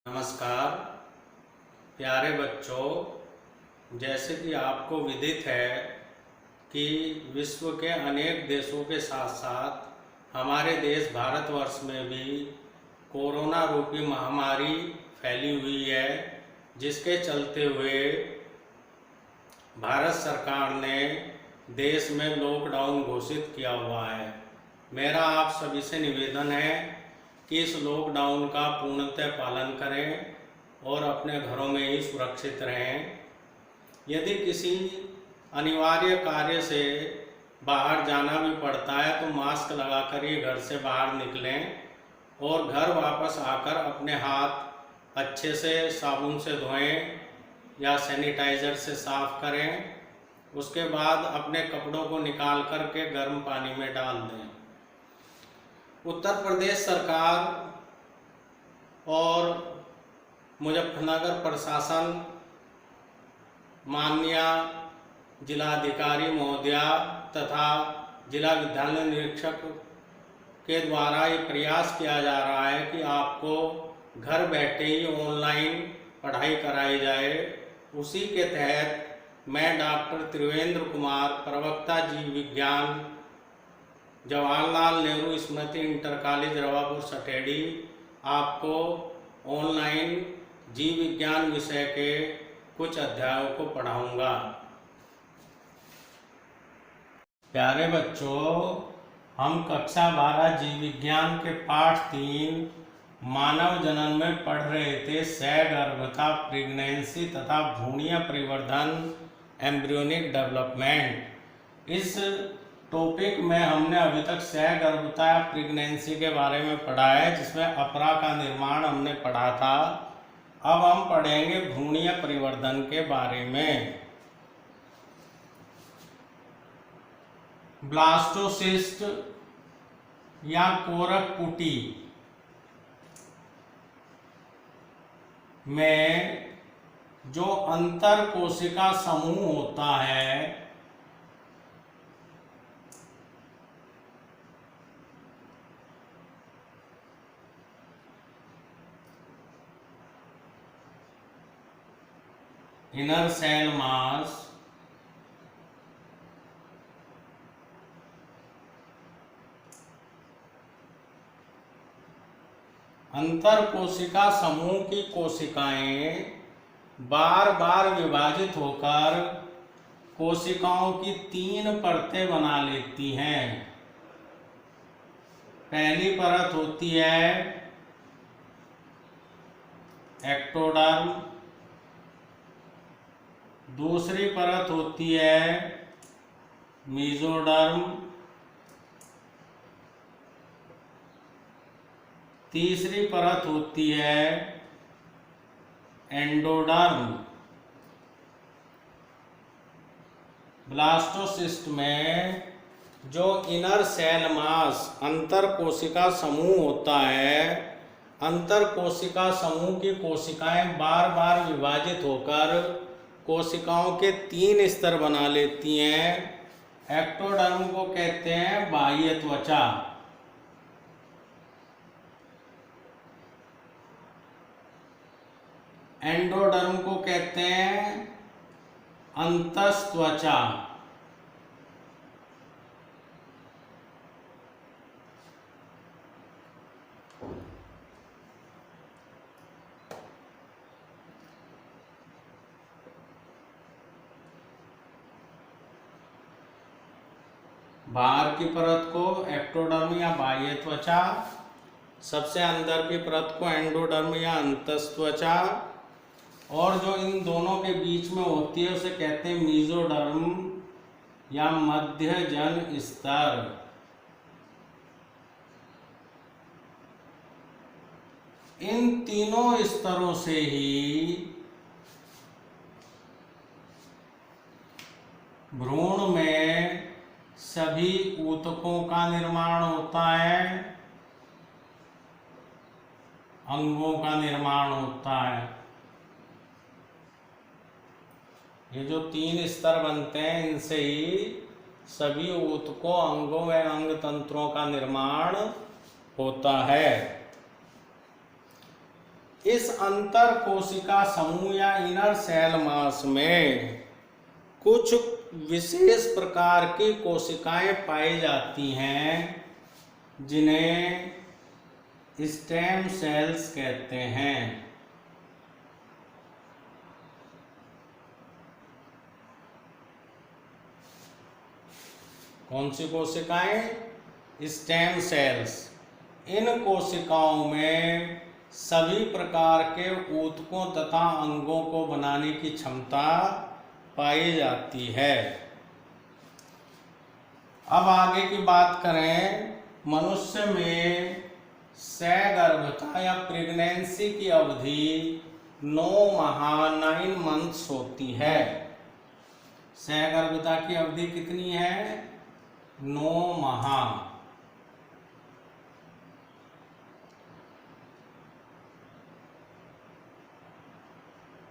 नमस्कार प्यारे बच्चों, जैसे कि आपको विदित है कि विश्व के अनेक देशों के साथ साथ हमारे देश भारतवर्ष में भी कोरोना रूपी महामारी फैली हुई है, जिसके चलते हुए भारत सरकार ने देश में लॉकडाउन घोषित किया हुआ है। मेरा आप सभी से निवेदन है कि इस लॉकडाउन का पूर्णतः पालन करें और अपने घरों में ही सुरक्षित रहें। यदि किसी अनिवार्य कार्य से बाहर जाना भी पड़ता है तो मास्क लगाकर ही घर से बाहर निकलें और घर वापस आकर अपने हाथ अच्छे से साबुन से धोएं या सैनिटाइज़र से साफ़ करें। उसके बाद अपने कपड़ों को निकाल कर के गर्म पानी में डाल दें। उत्तर प्रदेश सरकार और मुजफ्फरनगर प्रशासन माननीय जिलाधिकारी महोदया तथा जिला विद्यालय निरीक्षक के द्वारा ये प्रयास किया जा रहा है कि आपको घर बैठे ही ऑनलाइन पढ़ाई कराई जाए। उसी के तहत मैं डॉक्टर त्रिवेंद्र कुमार, प्रवक्ता जीव विज्ञान, जवाहरलाल नेहरू स्मृति इंटर कॉलेज रवापुर सटेडी, आपको ऑनलाइन जीव विज्ञान विषय के कुछ अध्यायों को पढ़ाऊंगा। प्यारे बच्चों, हम कक्षा 12 जीव विज्ञान के पाठ 3 मानव जनन में पढ़ रहे थे। सहगर्भता, प्रेगनेंसी तथा भ्रूणीय परिवर्धन, एम्ब्रियोनिक डेवलपमेंट। इस टॉपिक में हमने अभी तक सहगर्भता या प्रेगनेंसी के बारे में पढ़ा है, जिसमें अपरा का निर्माण हमने पढ़ा था। अब हम पढ़ेंगे भ्रूणीय परिवर्धन के बारे में। ब्लास्टोसिस्ट या कोरक कुटी में जो अंतर कोशिका समूह होता है, इनर सेल मास, अंतर कोशिका समूह की कोशिकाएं बार बार विभाजित होकर कोशिकाओं की 3 परतें बना लेती हैं। पहली परत होती है एक्टोडर्म, दूसरी परत होती है मेसोडर्म, तीसरी परत होती है एंडोडर्म। ब्लास्टोसिस्ट में जो इनर सेल मास, अंतर कोशिका समूह होता है, अंतर कोशिका समूह की कोशिकाएं बार बार विभाजित होकर कोशिकाओं के 3 स्तर बना लेती हैं। एक्टोडर्म को कहते हैं बाह्य त्वचा, एंडोडर्म को कहते हैं अंतस्त्वचा। बाहर की परत को एक्टोडर्म या बाह्य त्वचा, सबसे अंदर की परत को एंडोडर्म या अंतस्त्वचा, और जो इन दोनों के बीच में होती है उसे कहते हैं मेसोडर्म या मध्यजन स्तर। इन तीनों स्तरों से ही भ्रूण में सभी ऊतकों का निर्माण होता है, अंगों का निर्माण होता है। ये जो 3 स्तर बनते हैं, इनसे ही सभी ऊतकों, अंगों व अंग तंत्रों का निर्माण होता है। इस अंतर कोशिका समूह या इनर सेल मास में कुछ विशेष प्रकार की कोशिकाएं पाई जाती हैं जिन्हें स्टेम सेल्स कहते हैं। कौन सी कोशिकाएं? Stem cells. इन कोशिकाओं में सभी प्रकार के ऊतकों तथा अंगों को बनाने की क्षमता पाई जाती है। अब आगे की बात करें, मनुष्य में सगर्भता या प्रेगनेंसी की अवधि 9 माह 9 मंथ्स होती है। सगर्भता की अवधि कितनी है? 9 माह।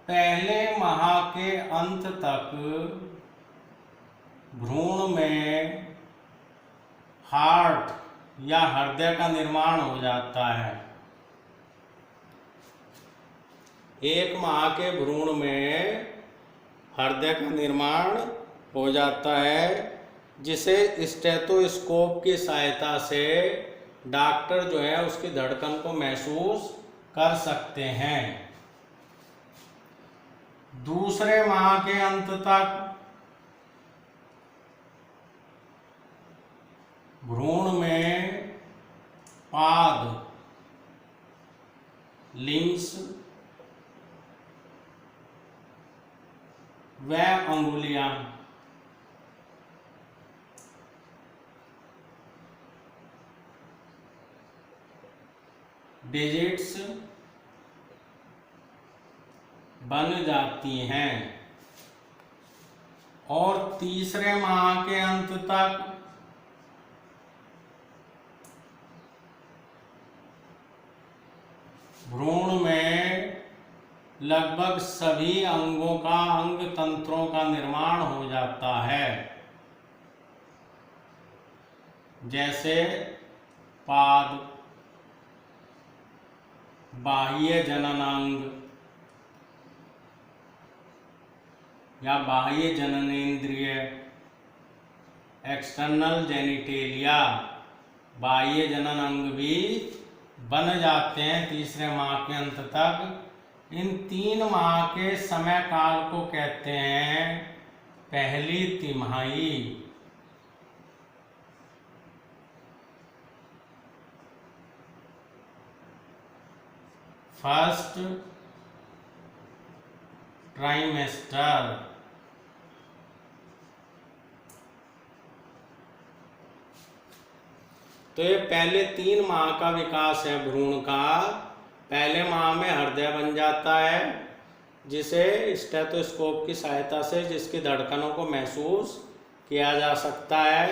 पहले माह के अंत तक भ्रूण में हार्ट या हृदय का निर्माण हो जाता है। 1 माह के भ्रूण में हृदय का निर्माण हो जाता है, जिसे स्टेथोस्कोप की सहायता से डॉक्टर जो है उसकी धड़कन को महसूस कर सकते हैं। दूसरे माह के अंत तक भ्रूण में पाद, लिम्स व अंगुलियां डिजिट्स बन जाती हैं और तीसरे माह के अंत तक भ्रूण में लगभग सभी अंगों का अंग तंत्रों का निर्माण हो जाता है, जैसे पाद, बाह्य जननांग या बाह्य जननेंद्रिय, एक्सटर्नल जेनिटेलिया, बाह्य जनन अंग भी बन जाते हैं तीसरे माह के अंत तक। इन 3 माह के समय काल को कहते हैं पहली तिमाही। First trimester. तो ये पहले 3 माह का विकास है भ्रूण का। पहले माह में हृदय बन जाता है, जिसे स्टेथोस्कोप की सहायता से जिसकी धड़कनों को महसूस किया जा सकता है।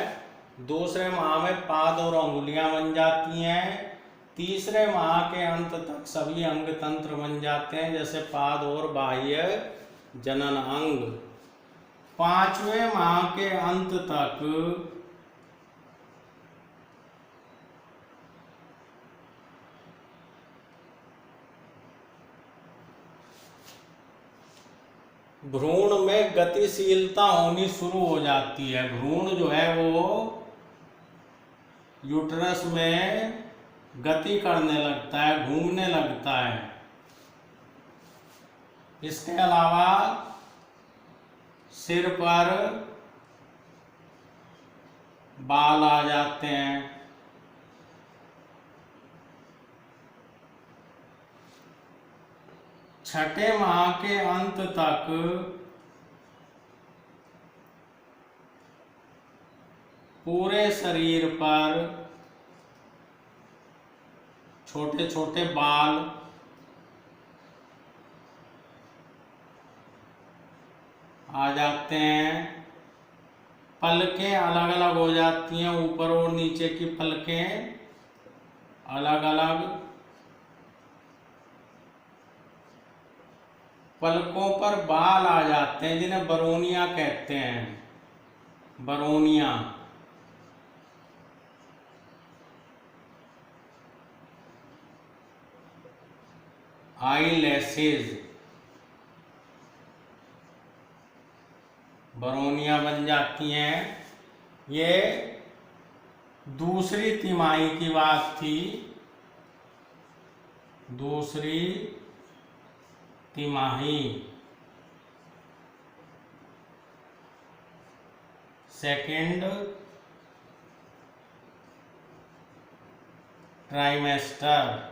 दूसरे माह में पाद और अंगुलियां बन जाती हैं। तीसरे माह के अंत तक सभी अंग तंत्र बन जाते हैं, जैसे पाद और बाह्य जनन अंग। 5वें माह के अंत तक भ्रूण में गतिशीलता होनी शुरू हो जाती है। भ्रूण जो है वो यूट्रस में गति करने लगता है, घूमने लगता है। इसके अलावा सिर पर बाल आ जाते हैं। छठे माह के अंत तक पूरे शरीर पर छोटे छोटे बाल आ जाते हैं। पलकें अलग अलग हो जाती हैं, ऊपर और नीचे की पलकें अलग अलग। पलकों पर बाल आ जाते हैं, जिन्हें बरोनिया कहते हैं। बरोनिया। आईलैशेज, बरौनियां बन जाती हैं। ये दूसरी तिमाही की बात थी, दूसरी तिमाही, सेकेंड ट्राइमेस्टर,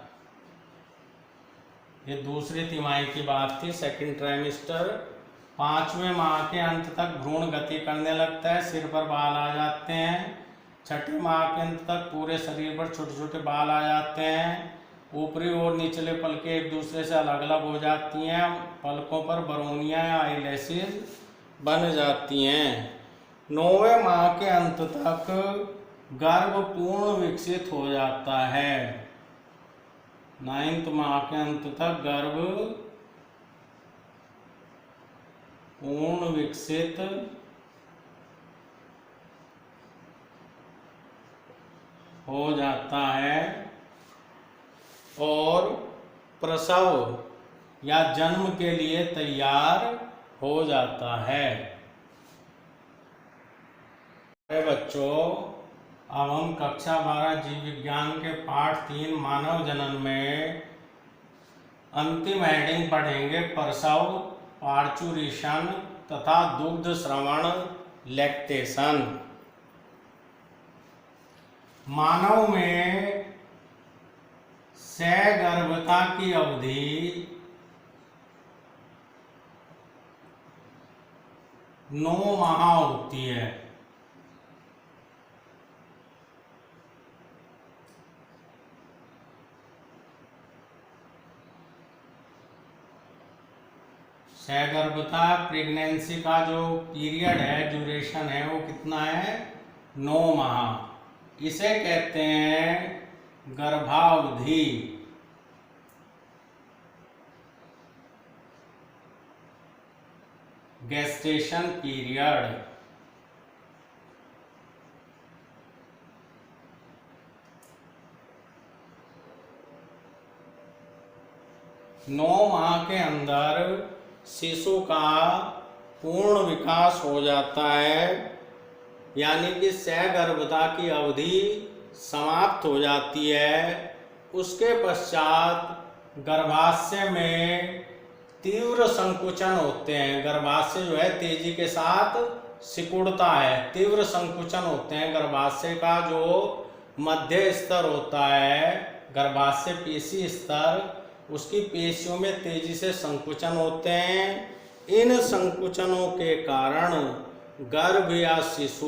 ये दूसरी तिमाही की बात थी, सेकेंड ट्राइमेस्टर। 5वें माह के अंत तक भ्रूण गति करने लगता है, सिर पर बाल आ जाते हैं। 6ठे माह के अंत तक पूरे शरीर पर छोटे छोटे बाल आ जाते हैं। ऊपरी और निचले पलकें एक दूसरे से अलग अलग हो जाती हैं, पलकों पर बरौनियां या आईलैशेज बन जाती हैं। 9वें माह के अंत तक गर्भ पूर्ण विकसित हो जाता है। 9th माह के अंत तक गर्भ पूर्ण विकसित हो जाता है और प्रसव या जन्म के लिए तैयार हो जाता है। बच्चों, अब हम कक्षा 12 जीव विज्ञान के पाठ 3 मानव जनन में अंतिम हेडिंग पढ़ेंगे, प्रसव, पार्चुरेशन तथा दुग्ध श्रवण, लैक्टेशन। मानव में सगर्भता की अवधि 9 माह होती है। सगर्भता प्रेगनेंसी का जो पीरियड है, ड्यूरेशन है, वो कितना है? 9 माह। इसे कहते हैं गर्भावधि। Gestation period. नौ माह के अंदर शिशु का पूर्ण विकास हो जाता है, यानी कि सगर्भता की अवधि समाप्त हो जाती है। उसके पश्चात गर्भाशय में तीव्र संकुचन होते हैं। गर्भाशय जो है तेजी के साथ सिकुड़ता है, तीव्र संकुचन होते हैं। गर्भाशय का जो मध्य स्तर होता है, गर्भाशय पेशी स्तर, उसकी पेशियों में तेजी से संकुचन होते हैं। इन संकुचनों के कारण गर्भ या शिशु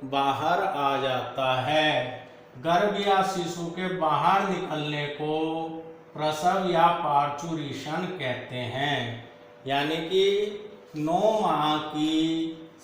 बाहर आ जाता है। गर्भ या शिशु के बाहर निकलने को प्रसव या पार्चुरेशन कहते हैं। यानी कि 9 माह की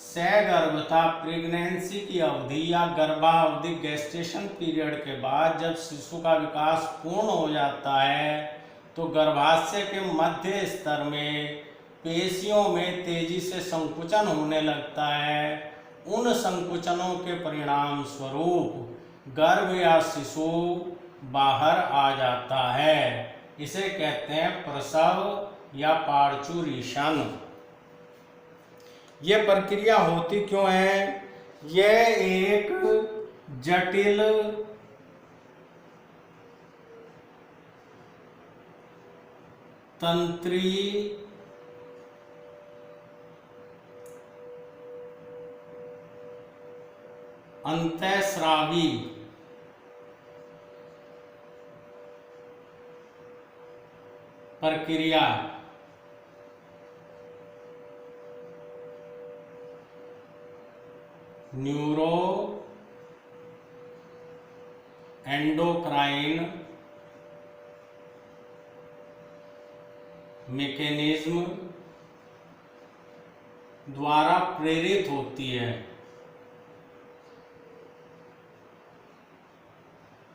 सगर्भता प्रेगनेंसी की अवधि या गर्भावधि गेस्टेशन पीरियड के बाद जब शिशु का विकास पूर्ण हो जाता है तो गर्भाशय के मध्य स्तर में पेशियों में तेजी से संकुचन होने लगता है। उन संकुचनों के परिणाम स्वरूप गर्भ या शिशु बाहर आ जाता है। इसे कहते हैं प्रसव या पार्चुरेशन। ये प्रक्रिया होती क्यों है? यह एक जटिल तंत्री अंतःस्रावी प्रक्रिया न्यूरो एंडोक्राइन मैकेनिज्म द्वारा प्रेरित होती है।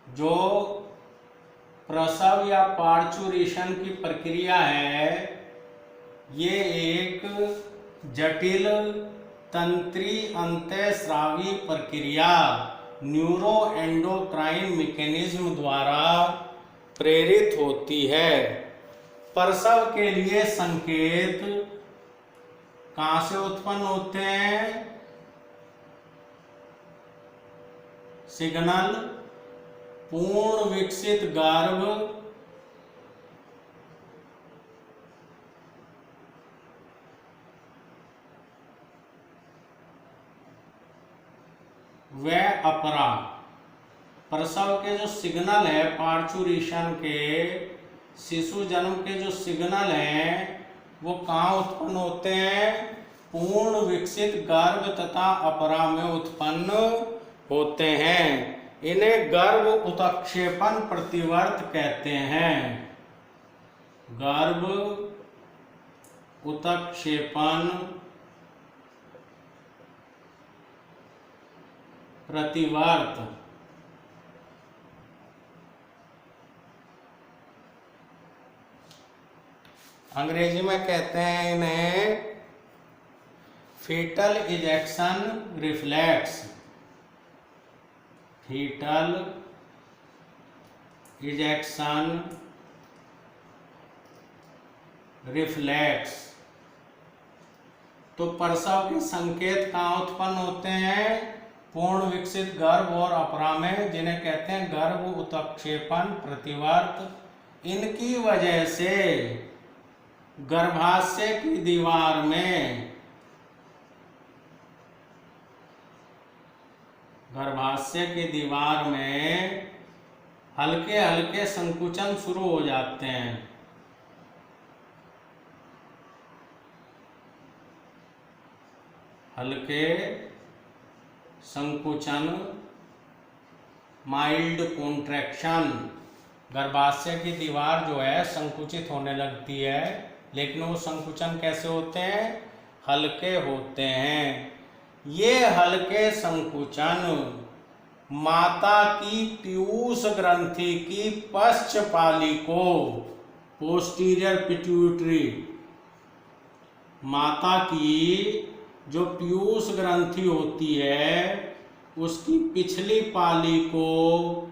जो प्रसव या पार्चुरेशन की प्रक्रिया है, ये एक जटिल तंत्री अंतःस्रावी प्रक्रिया न्यूरो एंडोक्राइन मैकेनिज्म द्वारा प्रेरित होती है। प्रसव के लिए संकेत कहां से उत्पन्न होते हैं? सिग्नल पूर्ण विकसित गर्भ व अपरा। प्रसव के जो सिग्नल है, पार्चुरेशन के, शिशु जन्म के जो सिग्नल हैं वो कहाँ उत्पन्न होते हैं? पूर्ण विकसित गर्भ तथा अपरा में उत्पन्न होते हैं। इन्हें गर्भ उत्क्षेपण प्रतिवर्त कहते हैं। गर्भ उत्क्षेपण प्रतिवर्त अंग्रेजी में कहते हैं इन्हें foetal ejection reflex. Foetal ejection reflex. तो प्रसव के संकेत कहाँ उत्पन्न होते हैं? पूर्ण विकसित गर्भ और अपरा में, जिन्हें कहते हैं गर्भ उत्क्षेपण प्रतिवर्त। इनकी वजह से गर्भाशय की दीवार में हल्के हल्के संकुचन शुरू हो जाते हैं। हल्के संकुचन, माइल्ड कॉन्ट्रैक्शन। गर्भाशय की दीवार जो है संकुचित होने लगती है, लेकिन वो संकुचन कैसे होते हैं? हल्के होते हैं। ये हल्के संकुचन माता की पीयूष ग्रंथि की पश्चपाली को, पोस्टीरियर पिट्यूटरी, माता की जो पीयूष ग्रंथि होती है उसकी पिछली पाली को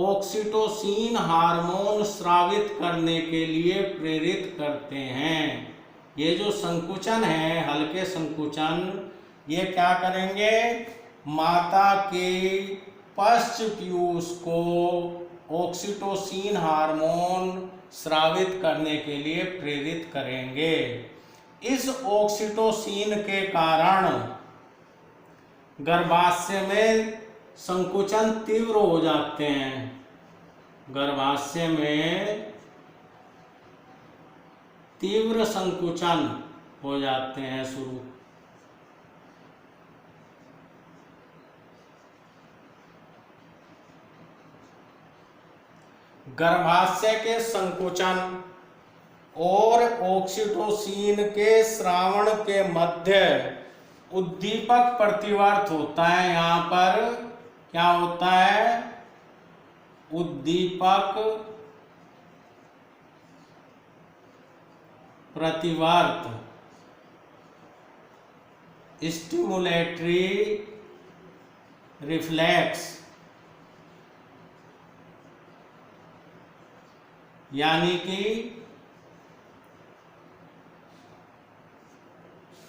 ऑक्सीटोसिन हार्मोन स्रावित करने के लिए प्रेरित करते हैं। ये जो संकुचन है, हल्के संकुचन, ये क्या करेंगे? माता के पश्च पीयूष को ऑक्सीटोसिन हार्मोन स्रावित करने के लिए प्रेरित करेंगे। इस ऑक्सीटोसिन के कारण गर्भाशय में संकुचन तीव्र हो जाते हैं। गर्भाशय में तीव्र संकुचन हो जाते हैं शुरू। गर्भाशय के संकुचन और ऑक्सीटोसिन के स्रावण के मध्य उद्दीपक प्रतिवर्त होता है। यहाँ पर क्या होता है? उद्दीपक प्रतिवर्त, स्टिमुलेटरी रिफ्लेक्स। यानी कि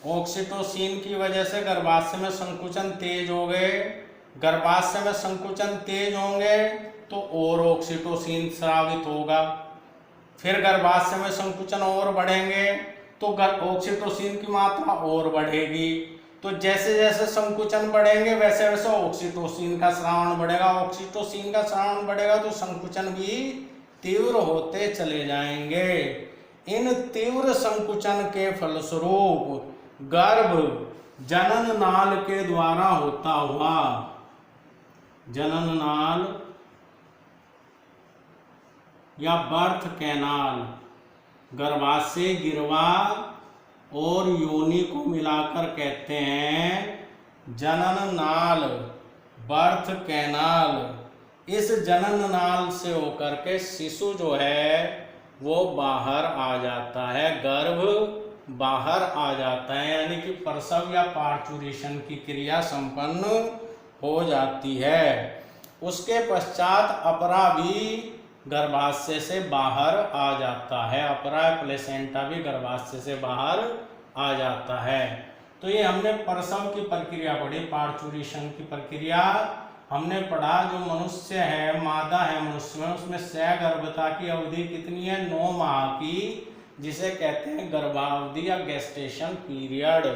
ऑक्सीटोसिन की वजह से गर्भाशय में संकुचन तेज हो गए। गर्भाशय में संकुचन तेज होंगे तो और ऑक्सीटोसिन स्रावित होगा। फिर गर्भाशय में संकुचन और बढ़ेंगे तो ऑक्सीटोसिन की मात्रा और बढ़ेगी। तो जैसे जैसे संकुचन बढ़ेंगे वैसे वैसे ऑक्सीटोसिन का स्रावण बढ़ेगा। ऑक्सीटोसिन का स्रावण बढ़ेगा तो संकुचन भी तीव्र होते चले जाएंगे। इन तीव्र संकुचन के फलस्वरूप गर्भ जनन नाल के द्वारा होता हुआ, जनन नाल या बर्थ कैनाल, गर्भाशय गिरवा और योनि को मिलाकर कहते हैं जनन नाल, बर्थ कैनाल। इस जनन नाल से होकर के शिशु जो है वो बाहर आ जाता है, गर्भ बाहर आ जाता है, यानी कि प्रसव या पार्चुरेशन की क्रिया संपन्न हो जाती है। उसके पश्चात अपरा भी गर्भाशय से बाहर आ जाता है। अपरा प्लेसेंटा भी गर्भाशय से बाहर आ जाता है। तो ये हमने प्रसव की प्रक्रिया पढ़ी, पार्चुरेशन की प्रक्रिया हमने पढ़ा। जो मनुष्य है, मादा है मनुष्य में, उसमें सहगर्भता की अवधि कितनी है? 9 माह की, जिसे कहते हैं गर्भावधि या गेस्टेशन पीरियड।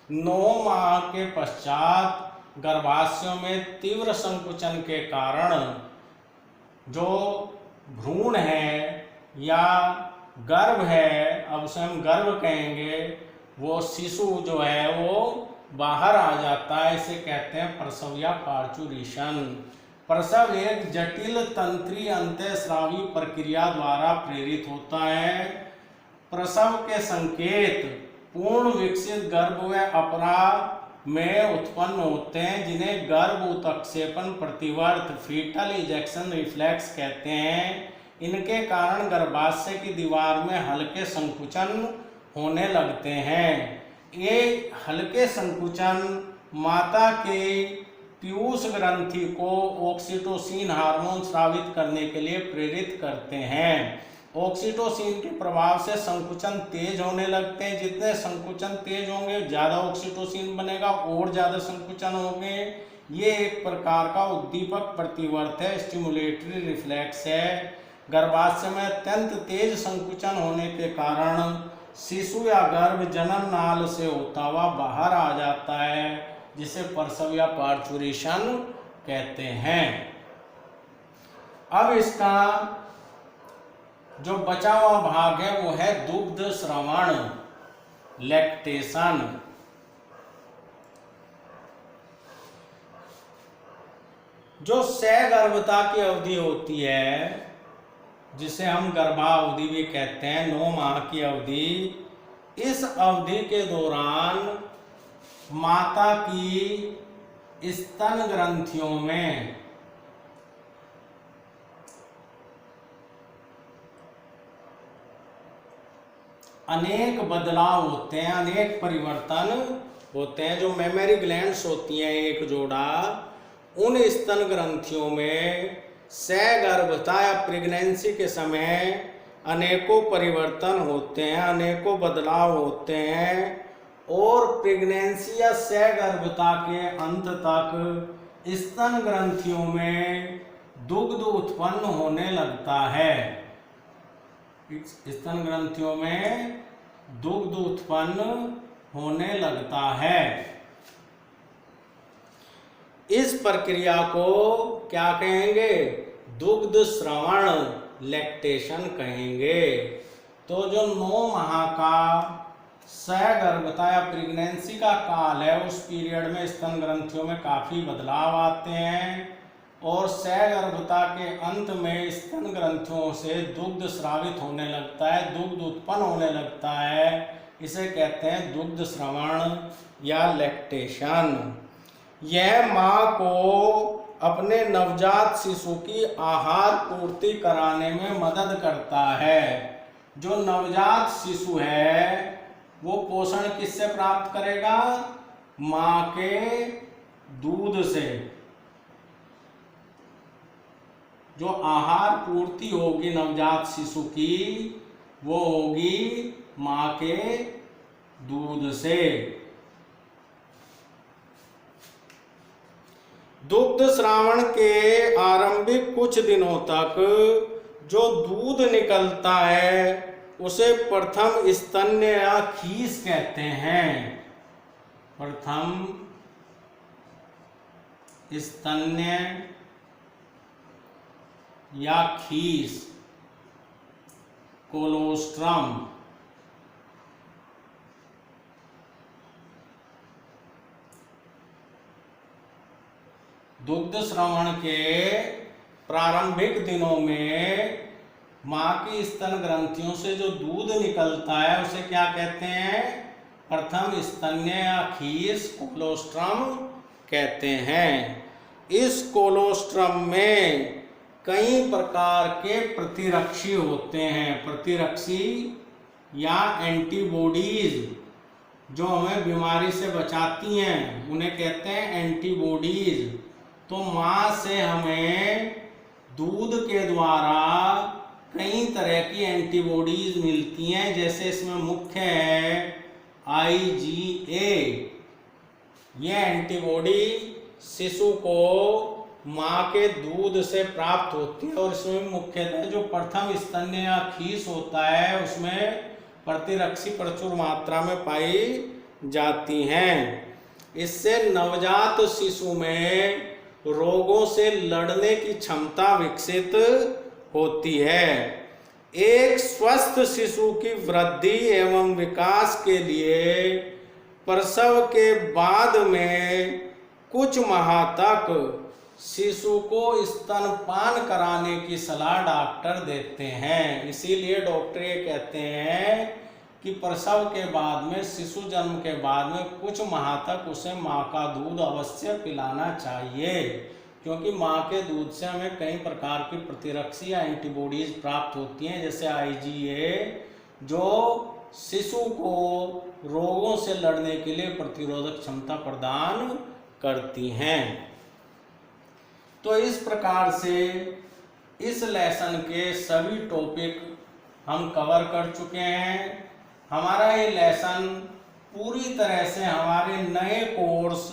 9 माह के पश्चात गर्भाशयों में तीव्र संकुचन के कारण जो भ्रूण है या गर्भ है, अब उसे हम गर्भ कहेंगे, वो शिशु जो है वो बाहर आ जाता है। इसे कहते हैं प्रसव या पार्चुरेशन। प्रसव एक जटिल तंत्री अंतःस्रावी प्रक्रिया द्वारा प्रेरित होता है। प्रसव के संकेत पूर्ण विकसित गर्भ व अपरा में उत्पन्न होते हैं, जिन्हें गर्भ उत्क्षेपण प्रतिवर्त फीटल इजेक्शन रिफ्लेक्स कहते हैं। इनके कारण गर्भाशय की दीवार में हल्के संकुचन होने लगते हैं। ये हल्के संकुचन माता के पीयूष ग्रंथि को ऑक्सीटोसिन हार्मोन स्रावित करने के लिए प्रेरित करते हैं। ऑक्सीटोसिन के प्रभाव से संकुचन तेज होने लगते हैं। जितने संकुचन तेज होंगे ज़्यादा ऑक्सीटोसिन बनेगा और ज़्यादा संकुचन होंगे। ये एक प्रकार का उद्दीपक प्रतिवर्त है, स्टिमुलेटरी रिफ्लेक्स है। गर्भाशय में अत्यंत तेज संकुचन होने के कारण शिशु या गर्भ जनन नाल से होता हुआ बाहर आ जाता है, जिसे प्रसव या पार्चुरेशन कहते हैं। अब इसका जो बचा हुआ भाग है वो है दुग्ध स्रवण, लैक्टेशन। जो सहगर्भता की अवधि होती है, जिसे हम गर्भावधि भी कहते हैं, 9 माह की अवधि, इस अवधि के दौरान माता की स्तन ग्रंथियों में अनेक बदलाव होते हैं, अनेक परिवर्तन होते हैं। जो मेमरी ग्लैंड्स होती हैं एक जोड़ा, उन स्तन ग्रंथियों में सहगर्भता या प्रेगनेंसी के समय अनेकों परिवर्तन होते हैं, अनेकों बदलाव होते हैं, और प्रेगनेंसी या सहगर्भता के अंत तक स्तन ग्रंथियों में दुग्ध उत्पन्न होने लगता है। स्तन ग्रंथियों में दुग्ध उत्पन्न होने लगता है। इस प्रक्रिया को क्या कहेंगे? दुग्ध स्रवण, लैक्टेशन कहेंगे। तो जो 9 माह का सहगर्भता या प्रेगनेंसी का काल है, उस पीरियड में स्तन ग्रंथियों में काफ़ी बदलाव आते हैं, और सहगर्भता के अंत में स्तन ग्रंथियों से दुग्ध स्रावित होने लगता है, दुग्ध उत्पन्न होने लगता है। इसे कहते हैं दुग्ध स्रवण या लैक्टेशन। यह माँ को अपने नवजात शिशु की आहार पूर्ति कराने में मदद करता है। जो नवजात शिशु है वो पोषण किससे प्राप्त करेगा? माँ के दूध से। जो आहार पूर्ति होगी नवजात शिशु की, वो होगी माँ के दूध से। दुग्ध स्रावण के आरंभिक कुछ दिनों तक जो दूध निकलता है उसे प्रथम स्तन्य या खीस कहते हैं। प्रथम स्तन्य या खीस, कोलोस्ट्रम। दुग्ध स्रवण के प्रारंभिक दिनों में माँ की स्तन ग्रंथियों से जो दूध निकलता है उसे क्या कहते हैं? प्रथम स्तन्य या खीस, कोलोस्ट्रम कहते हैं। इस कोलोस्ट्रम में कई प्रकार के प्रतिरक्षी होते हैं। प्रतिरक्षी या एंटीबॉडीज जो हमें बीमारी से बचाती हैं, उन्हें कहते हैं एंटीबॉडीज। तो माँ से हमें दूध के द्वारा कई तरह की एंटीबॉडीज मिलती हैं, जैसे इसमें मुख्य है IgA। ये एंटीबॉडी शिशु को माँ के दूध से प्राप्त होती है और इसमें मुख्यतः जो प्रथम स्तन्य या खीस होता है उसमें प्रतिरक्षी प्रचुर मात्रा में पाई जाती हैं। इससे नवजात शिशु में रोगों से लड़ने की क्षमता विकसित होती है। एक स्वस्थ शिशु की वृद्धि एवं विकास के लिए प्रसव के बाद में कुछ माह तक शिशु को स्तनपान कराने की सलाह डॉक्टर देते हैं। इसीलिए डॉक्टर ये कहते हैं कि प्रसव के बाद में, शिशु जन्म के बाद में कुछ माह तक उसे माँ का दूध अवश्य पिलाना चाहिए, क्योंकि माँ के दूध से हमें कई प्रकार की प्रतिरक्षी या एंटीबॉडीज प्राप्त होती हैं, जैसे IgA, जो शिशु को रोगों से लड़ने के लिए प्रतिरोधक क्षमता प्रदान करती हैं। तो इस प्रकार से इस लेसन के सभी टॉपिक हम कवर कर चुके हैं। हमारा ये लेसन पूरी तरह से हमारे नए कोर्स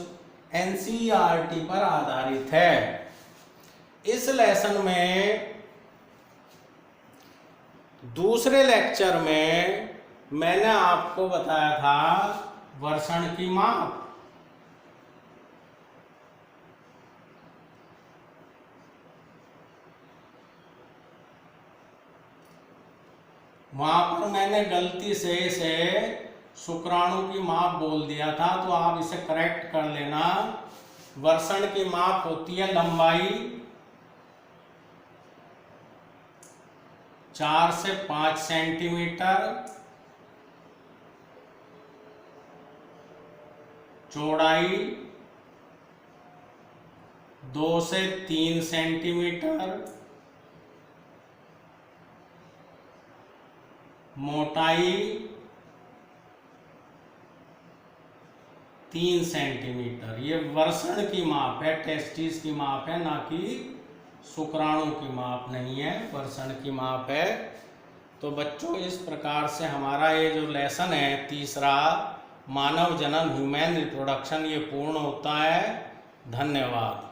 NCERT पर आधारित है। इस लेसन में दूसरे लेक्चर में मैंने आपको बताया था वर्षण की माप। वहां पर मैंने गलती से इसे शुक्राणु की माप बोल दिया था, तो आप इसे करेक्ट कर लेना। वर्षण की माप होती है लंबाई 4 से 5 सेंटीमीटर, चौड़ाई 2 से 3 सेंटीमीटर, मोटाई 3 सेंटीमीटर। ये वर्षण की माप है, टेस्टिस की माप है, ना कि शुक्राणु की माप नहीं है, वर्षण की माप है। तो बच्चों इस प्रकार से हमारा ये जो लेसन है तीसरा, मानव जनन ह्यूमन रिप्रोडक्शन, ये पूर्ण होता है। धन्यवाद।